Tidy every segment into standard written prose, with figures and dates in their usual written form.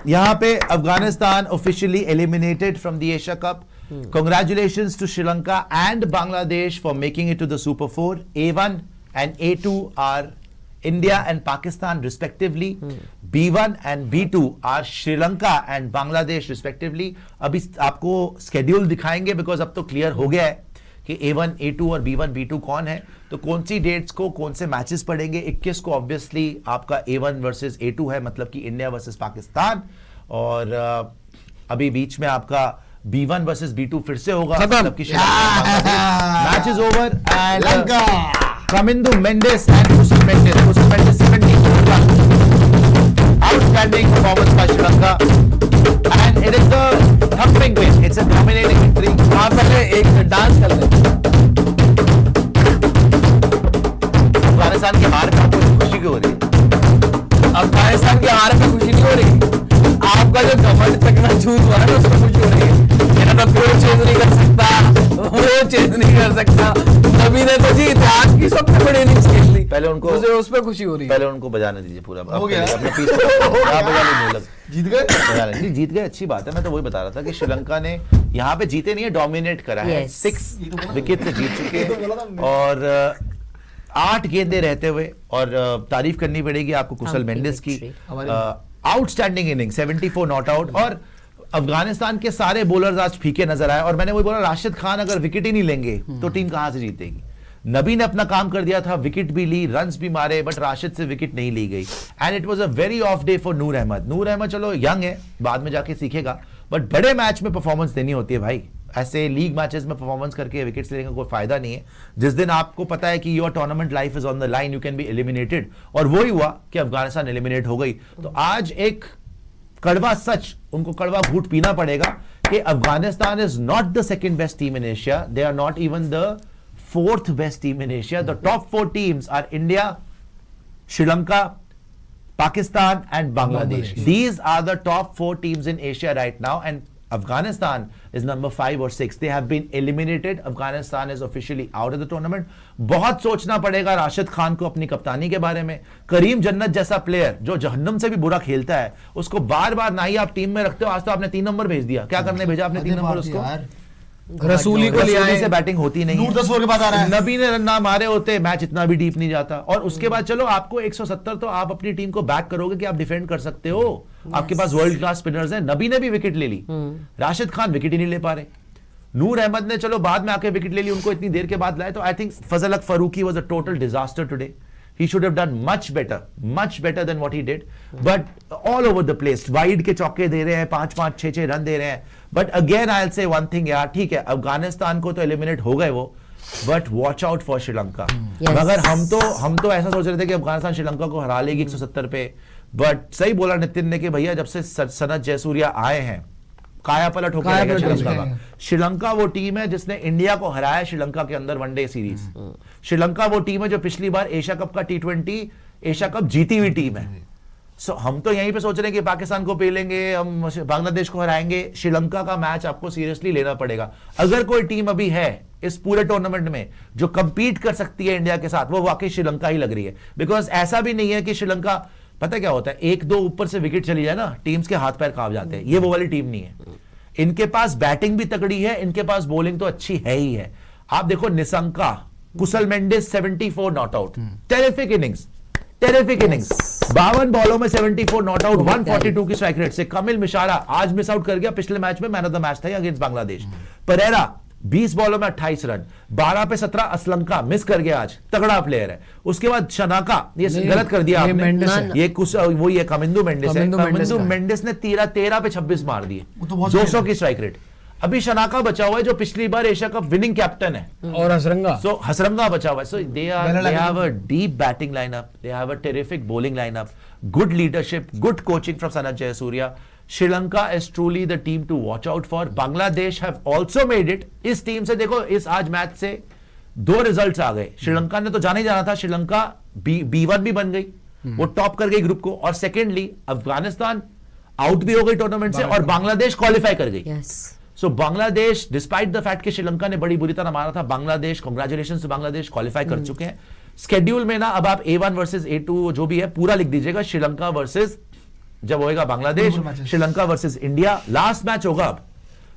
यहाँ पे Afghanistan officially eliminated from the Asia cup. Congratulations to Sri Lanka and Bangladesh for making it to the Super 4. A1 and A2 are India and Pakistan respectively. B1 and B2 are Sri Lanka and Bangladesh respectively. अभी आपको schedule दिखाएंगे because अब तो clear हो गया है कि A1, A2 और B1, B2 कौन है. तो कौन सी डेट्स को कौन से मैचेस पड़ेंगे. 21 को ऑब्वियसली आपका A1 वर्सेस A2 है, मतलब कि इंडिया वर्सेस पाकिस्तान. और अभी बीच में आपका B1 वर्सेस B2 फिर से होगा. मतलब कि match is over and Kamindu Mendes and Kusal Mendes. Kusal Mendes 74 outstanding performance by Sri Lanka and it is a thumping win. It's a dominating victory. आप पहले एक डांस कर लें. अफगानिस्तान की हार पे आपको खुशी क्यों हो रही है? अफगानिस्तान की हार पे खुशी नहीं हो रही. आपका जो घमंड तकना झूठ हुआ है उसमें खुशी हो रही है. तो चेंज नहीं कर सकता, वो चेंज नहीं कर सकता. नबी ने तो जी इतिहास की सबसे बड़ी इनिंग्स खेल ली. पहले उनको मुझे उस पे खुशी हो रही है. पहले उनको बजाने दीजिए पूरा. हो गया अपने पीस को जीत गए. नहीं जीत गए, अच्छी बात है. मैं तो वही बता रहा था कि श्रीलंका ने यहाँ पे जीते नहीं है, डोमिनेट करा है. 6 विकेट से जीत चुके हैं और 8 गेंदे रहते हुए. और तारीफ करनी पड़ेगी आपको कुशल मेंडिस की. Outstanding inning, 74 not out. और अफगानिस्तान के सारे बॉलर्स आज फीके नजर आए. और मैंने वही बोला, राशिद खान अगर विकेट ही नहीं लेंगे तो टीम कहां से जीतेगी. नबी ने अपना काम कर दिया था, विकेट भी ली, रन्स भी मारे, बट राशिद से विकेट नहीं ली गई. And it was a very off day for Noor Ahmad. Noor Ahmad चलो यंग है, बाद में जाके सीखेगा, बट बड़े मैच में परफॉर्मेंस देनी होती है भाई. ऐसे लीग मैचेस में परफॉर्मेंस करके विकेट्स लेने का कोई फायदा नहीं है. जिस दिन आपको पता है कि your tournament life is on the line, you can be eliminated. और वही हुआ कि अफगानिस्तान एलिमिनेट हो गई. तो आज एक कड़वा सच, उनको कड़वा घूट पीना पड़ेगा कि Afghanistan is not the second best team in Asia. They are not even the 4th best team in Asia. The top 4 teams are India, Sri Lanka, Pakistan and Bangladesh. These are the top 4 teams in Asia right now, and Afghanistan is number 5 or 6. They have been eliminated. Afghanistan is officially out of the tournament. बहुत सोचना पड़ेगा राशिद खान को अपनी कप्तानी के बारे में. करीम जन्नत जैसा प्लेयर जो जहन्नम से भी बुरा खेलता है, उसको बार बार ना ही आप टीम में रखते हो. आज तो आपने 3 नंबर भेज दिया. क्या करने भेजा आपने 3 नंबर उसको? रसूली को लिया से बैटिंग होती नहीं है. 10 ओवर के बाद आ रहा है. नबी ने रन ना मारे होते मैच इतना भी डीप नहीं जाता. और उसके बाद चलो आपको 170 तो आप अपनी टीम को बैक करोगे कि आप डिफेंड कर सकते हो. आपके पास वर्ल्ड क्लास स्पिनर्स हैं. नबी ने भी विकेट ले ली, राशिद खान विकेट ही नहीं ले पा रहे. नूर अहमद ने चलो बाद में आके विकेट ले ली, उनको इतनी देर के बाद लाए. तो आई थिंक फजल हक Farooqui was a total disaster today. He should have done much better than what he did. But all over the place, wide के चौके दे रहे हैं, 5-5, 6-6 रन दे रहे हैं. But again, I'll say one thing यार, ठीक है अफगानिस्तान को तो एलिमिनेट हो गए वो, but watch out for Sri Lanka. मगर हम तो ऐसा सोच रहे थे कि अफगानिस्तान श्रीलंका को हरा लेगी 170 पे. बट सही बोला नितिन ने कि भैया जब से सनत जयसूर्या आए हैं, काया पलट होकर आएगा श्रीलंका का. श्रीलंका वो टीम है जिसने इंडिया को हराया श्रीलंका के अंदर वनडे सीरीज. श्रीलंका वो टीम है जो पिछली बार एशिया कप का T20 एशिया कप जीती हुई टीम है. सो हम तो यहीं पे सोच रहे हैं कि पाकिस्तान को पेलेंगे, हम बांग्लादेश को हराएंगे. श्रीलंका का मैच आपको सीरियसली लेना पड़ेगा. अगर कोई टीम अभी है इस पूरे टूर्नामेंट में जो कंपीट कर सकती है इंडिया के साथ, वो वाकई श्रीलंका ही लग रही है. बिकॉज ऐसा भी नहीं है कि श्रीलंका, पता क्या होता है, 1-2 ऊपर से विकेट चली जाए ना, टीम्स के हाथ पैर कांप जाते हैं. ये वो वाली टीम नहीं है. इनके पास बैटिंग भी तगड़ी है, इनके पास बॉलिंग तो अच्छी है ही है. आप देखो Nissanka, Kusal Mendis 74 not out. Terrific innings. 52 बॉलों में 74 नॉट आउट, 142 की स्ट्राइक रेट से. कमिल मिशारा आज मिस आउट कर गया, पिछले मैच में मैन ऑफ द मैच था अगेंस्ट बांग्लादेश. परेरा 20 बॉलों में 28 रन. 12 पे 17 असलंका मिस कर गया आज, तगड़ा प्लेयर है. उसके बाद शनाका, ये गलत कर दिया आपने, ये कुछ वही है कमिंदू मेंडिस है. कमिंदू मेंडिस ने 13 पे 26 मार दिए, 200 की स्ट्राइक रेट. अभी शनाका बचा हुआ है जो पिछली बार एशिया कप विनिंग कैप्टन है, और हसरंगा. सो हसरंगा बचा हुआ है. So they have a deep batting lineup, they have a terrific bowling lineup, good leadership, good coaching from Sanath Jayasuriya. Sri Lanka is truly the team to watch out for. Bangladesh have also made it. इस टीम से देखो, इस आज match से 2 results आ गए. श्रीलंका ने तो जाने जाना था, श्रीलंका B1 भी बन गई, वो टॉप कर गई ग्रुप को. और सेकेंडली अफगानिस्तान आउट भी हो गई टूर्नामेंट से, और बांग्लादेश क्वालिफाई कर गई. So Bangladesh, despite the fact कि श्रीलंका ने बड़ी बुरी तरह मारा था, Bangladesh, congratulations to Bangladesh, qualify कर चुके हैं. स्केड्यूल में ना अब आप A1 वर्सेस A2 जो भी है पूरा लिख दीजिएगा, श्रीलंका वर्सेस जब होएगा Bangladesh, Sri Lanka versus India. Last match होगा अब,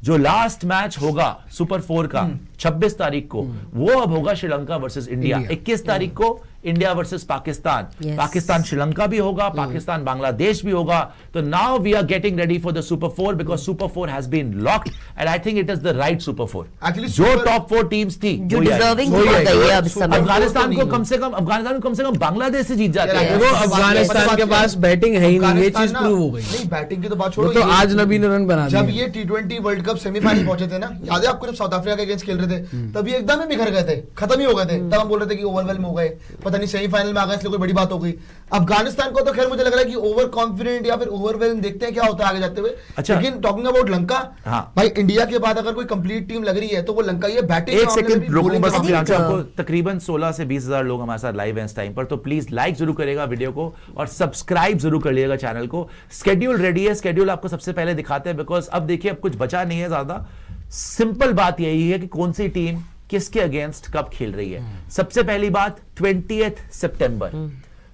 जो लास्ट मैच होगा सुपर 4 का 26 तारीख को, वो अब होगा श्रीलंका वर्सेस इंडिया। 21 तारीख को इंडिया वर्सेस पाकिस्तान, पाकिस्तान श्रीलंका भी होगा, पाकिस्तान बांग्लादेश भी होगा। तो now we are getting ready for the super 4 because super 4 has been locked and I think it is the right super 4। Actually, जो super- टॉप 4 टीम्स थी जो वही आएगी। डिजर्विंग वही हो आएगी। गई है अब इस समय। अफगानिस्तान को कम से कम बांग्लादेश से जीत जाते हैं। देखो अफगानिस्तान के पास बैटिंग है ही नहीं, ये चीज प्रूव हो गई। नहीं, बैटिंग की तो बात वो छोड़ो, तो ये- आज नबी ने रन बना जब दिया। ये T20 वर्ल्ड कप सेमीफाइनल पहुंचे थे ना, याद है आपको, जब साउथ अफ्रीका के अगेंस्ट खेल रहे थे, तब ये एकदम ही बिखर गए थे, खत्म ही हो गए थे। तब हम बोल रहे थे कि ओवरवेल्म हो गए, पता नहीं सेमीफाइनल में आ गए इसलिए कोई बड़ी बात हो गई। अफगानिस्तान को तो खैर मुझे लग रहा है कि ओवर कॉन्फिडेंट या फिर ओवरवेल्म, देखते हैं क्या होता है आगे जाते हुए। अच्छा। लेकिन टॉकिंग अबाउट लंका, हाँ। भाई इंडिया के बाद अगर कोई कंप्लीट टीम लग रही है तो वो लंका ही है। बैटिंग एक सेकंड रुको बस, bowling आपको का- तकरीबन 16 से 20,000 लोग हमारे साथ लाइव हैं इस टाइम पर, तो प्लीज लाइक जरूर करेगा वीडियो को और सब्सक्राइब जरूर कर लीजिएगा चैनल को। स्केड्यूल रेडी है, स्केड्यूल आपको सबसे पहले दिखाते हैं बिकॉज अब देखिए अब कुछ बचा नहीं है ज्यादा। सिंपल बात यही है कि कौन सी टीम किसके अगेंस्ट कब खेल रही है। सबसे पहली बात 20th सितंबर,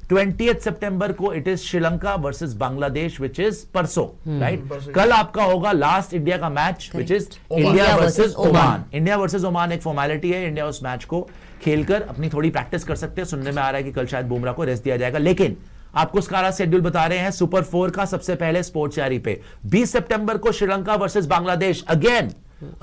20th सितंबर को it is Sri Lanka versus Bangladesh which is परसों, राइट। कल आपका होगा लास्ट इंडिया का match which is India India versus versus Oman। Oman. India versus Oman एक फॉर्मेलिटी है, इंडिया उस मैच को खेलकर अपनी थोड़ी प्रैक्टिस कर सकते हैं। सुनने में आ रहा है कि कल शायद बुमराह को रेस्ट दिया जाएगा, लेकिन आपको उसका शेड्यूल बता रहे हैं सुपर 4 का। सबसे पहले स्पोर्ट्स यारी पे 20 सितंबर को Sri Lanka versus Bangladesh, again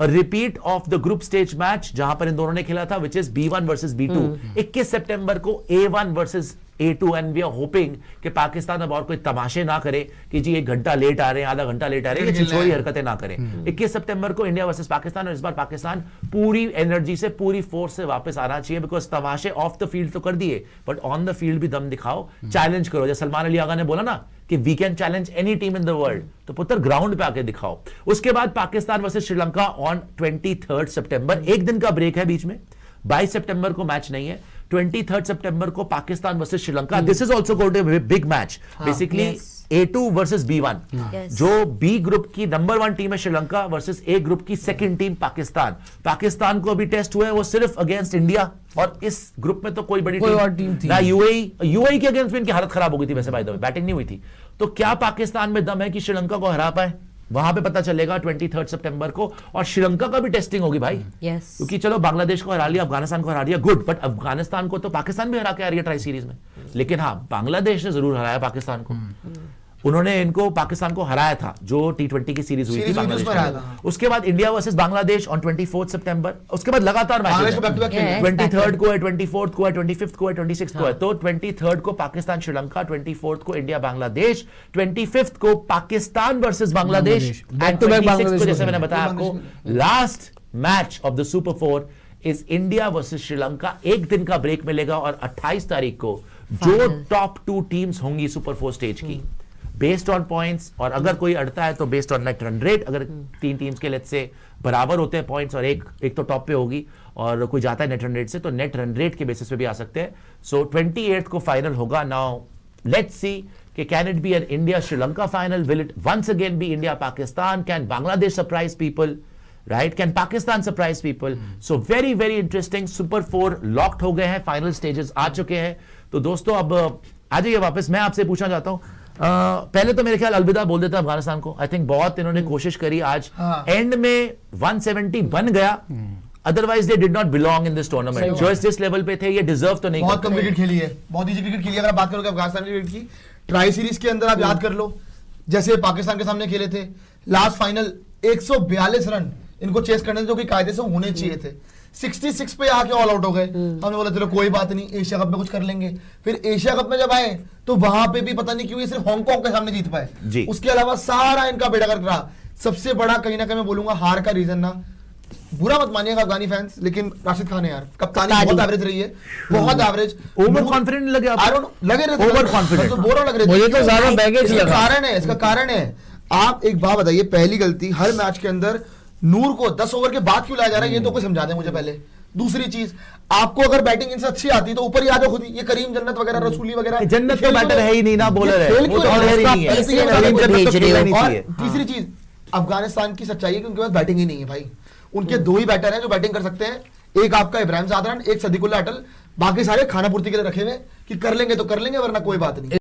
repeat of the group stage match जहां पर इन दोनों ने खेला था which is B1 versus B2। 21 सितंबर को A1 versus A2 and we are hoping कि पाकिस्तान अब और कोई तमाशे ना करे कि जी 1 घंटा लेट आ रहे हैं, आधा घंटा लेट आ रहे हैं, ये छिछोरी हरकतें ना करें। 21 सितंबर को इंडिया वर्सेस पाकिस्तान, और इस बार पाकिस्तान पूरी एनर्जी से, पूरी फोर्स से वापस आना चाहिए बिकॉज तमाशे ऑफ द फील्ड तो कर दिए, बट ऑन द फील्ड भी दम दिखाओ, चैलेंज करो। जैसे सलमान अली आगा ने बोला ना कि we can challenge any team in the world, तो पुत्र ग्राउंड पे आके दिखाओ। उसके बाद पाकिस्तान वर्सेस श्रीलंका ऑन 23 सितंबर, एक दिन का ब्रेक है बीच में। 22 सितंबर को मैच नहीं है। 23 सितंबर को Pakistan versus Sri Lanka, this is also going to be big match, basically yes. A2 versus B1। Yes. जो B ग्रुप की नंबर 1 टीम है श्रीलंका वर्सेस A ग्रुप की सेकंड टीम पाकिस्तान। पाकिस्तान को अभी टेस्ट हुआ है वो सिर्फ अगेंस्ट इंडिया, और इस ग्रुप में तो कोई बड़ी कोई और टीम थी ना। यूएई के अगेंस्ट भी इनकी हालत खराब हो गई थी, वैसे बाय द वे बैटिंग नहीं हुई थी। तो क्या पाकिस्तान में दम है कि श्रीलंका को हरा पाए? वहां पे पता चलेगा 23 सितंबर को। और श्रीलंका का भी टेस्टिंग होगी भाई, यस। क्योंकि चलो बांग्लादेश को हरा लिया, अफगानिस्तान को हरा दिया, गुड, बट अफगानिस्तान को तो पाकिस्तान भी हरा के आ रही है ट्राई सीरीज में। लेकिन हाँ, बांग्लादेश ने जरूर हराया पाकिस्तान को। उन्होंने इनको पाकिस्तान को हराया था जो T20 की सीरीज हुई थी बांग्लादेश में। उसके बाद इंडिया वर्सेस बांग्लादेश ऑन 24 सितंबर, उसके बाद लगातार मैचेस हैं। 23rd को है, 24th को है, 25th को है, 26th को है। तो 23rd को पाकिस्तान श्रीलंका, 24th को इंडिया बांग्लादेश, 25th को Pakistan versus Bangladesh, Back to back 26th को बांग्लादेश जैसे मैंने बताया आपको last match of the super 4 is India versus Sri Lanka. एक दिन का ब्रेक मिलेगा और 28 तारीख को जो टॉप 2 टीम्स होंगी सुपर 4 स्टेज की, बेस्ड ऑन पॉइंट्स, और अगर कोई अड़ता है तो based on net run rate, अगर 3 टीम्स के लेट से बराबर होते हैं पॉइंट्स और एक तो टॉप पे होगी और कोई जाता है नेट रन रेट से, तो नेट रन रेट के बेसिस पे भी आ सकते हैं। सो 28th को फाइनल होगा। नाउ लेट्स सी कि can it be an India Sri Lanka final, will it once again be India Pakistan, can Bangladesh surprise people, right, can Pakistan surprise people. So very very interesting. Super 4 locked हो गए हैं, फाइनल स्टेजेस आ चुके हैं। तो दोस्तों अब आ जाइए वापस, मैं आपसे पूछना चाहता हूं, पहले तो मेरे ख्याल अलविदा बोल देता अफगानिस्तान को। आई थिंक बहुत इन्होंने कोशिश करी, आज एंड में 170 बन गया, otherwise they did not belong in this tournament. जो इस लेवल पे थे ये डिजर्व तो नहीं बहुत करते। कम क्रिकेट खेली है, बहुत इजी क्रिकेट खेली है। अगर आप बात करोगे अफगानिस्तान क्रिकेट की ट्राई सीरीज के अंदर, आप याद कर लो जैसे पाकिस्तान के सामने खेले थे लास्ट फाइनल, 142 रन इनको चेस करने थे जो कि कायदे से होने चाहिए थे। 66 पे आके ऑल आउट हो गए। हमने बोला चलो कोई बात नहीं, एशिया कप में कुछ कर लेंगे। फिर एशिया कप में जब आए तो वहां पे भी पता नहीं क्यों ये सिर्फ हांगकांग के सामने जीत पाए। उसके अलावा सारा इनका बेड़ा गर्क रहा। सबसे बड़ा कहीं ना कहीं मैं बोलूंगा हार का रीजन ना, बुरा मत मानिएगा अफगानी फैंस, लेकिन राशिद खान है यार, कप्तानी बहुत एवरेज रही है, बहुत एवरेज। ओवर कॉन्फिडेंट लगे आप? आई डोंट लगे रहे, ओवर कॉन्फिडेंट तो बोरो लग रहे थे। मुझे तो ज्यादा बैगेज लगा। कारण है, इसका कारण है। आप एक बात बताइए, पहली गलती हर मैच के अंदर नूर को 10 ओवर के बाद क्यों लाया जा रहा है, ये तो कोई समझा दे मुझे पहले। दूसरी चीज, आपको अगर बैटिंग इनसे अच्छी आती तो ऊपर ही आ जाओ खुद ही। ये करीम जन्नत वगैरह, रसूली वगैरह, जन्नत तो बैटर है ही नहीं ना, बॉलर है वो तो ऑलरेडी नहीं है। इसलिए करीम जन्नत तो खेलना ही नहीं और चाहिए। तीसरी चीज, अफगानिस्तान की सच्चाई है कि उनके पास बैटिंग ही नहीं है भाई। उनके 2 ही बैटर हैं जो बैटिंग कर सकते हैं, एक आपका इब्राहिम ज़ादरान, एक सदीकुल्लाह अटल। बाकी सारे खाना पूर्ति के लिए रखे हुए कि कर लेंगे तो कर लेंगे, वरना कोई बात नहीं।